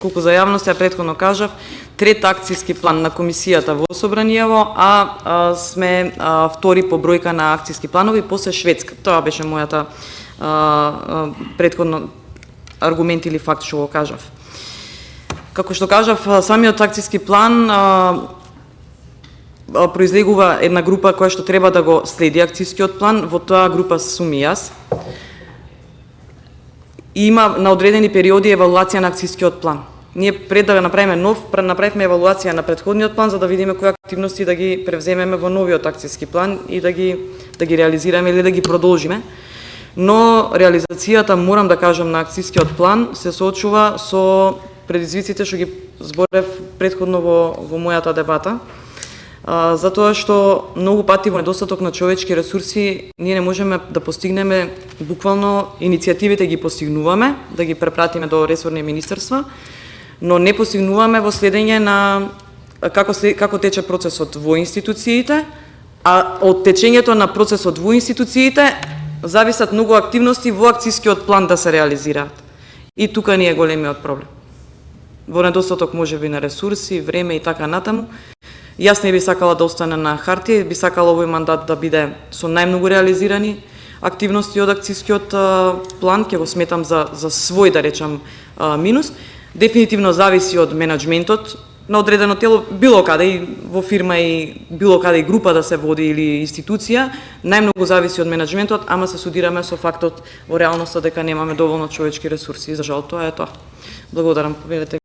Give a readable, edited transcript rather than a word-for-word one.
Колку за јавност, ја претходно кажав, трет акцијски план на комисијата во Собраниево, а сме втори по бројка на акцијски планови после Шведска. Тоа беше мојата претходно аргумент или факт што го кажав. Како што кажав, самиот акцијски план произлегува една група која што треба да го следи акцијскиот план, во тоа група сум и јас. Има на одредени периоди евалуација на акцијскиот план. Ние пред да направиме нов, направивме евалуација на претходниот план за да видиме кои активности да ги превземеме во новиот акцијски план и да ги реализираме или да ги продолжиме. Но реализацијата, морам да кажам, на акцијскиот план се соочува со предизвиците што ги зборев претходно во мојата дебата. Затоа што многу пати во недостаток на човечки ресурси ние не можеме да постигнеме, буквално иницијативите ги постигнуваме, да ги препратиме до ресорни министерства, но не постигнуваме во следење на како тече процесот во институциите, а од течењето на процесот во институциите зависат многу активности во акцијскиот план да се реализираат. И тука ни е големиот проблем. Во недостаток можеби на ресурси, време и така натаму. Јас не би сакала да остане на хартија, би сакала овој мандат да биде со најмногу реализирани активности од акцијскиот план, ќе го сметам за свој, да речам, минус. Дефинитивно зависи од менаџментот на одредено тело, било каде и во фирма и било каде и група да се води или институција, најмногу зависи од менаџментот, ама се судираме со фактот во реалноста дека немаме доволно човечки ресурси. За жал, тоа е тоа. Благодарам.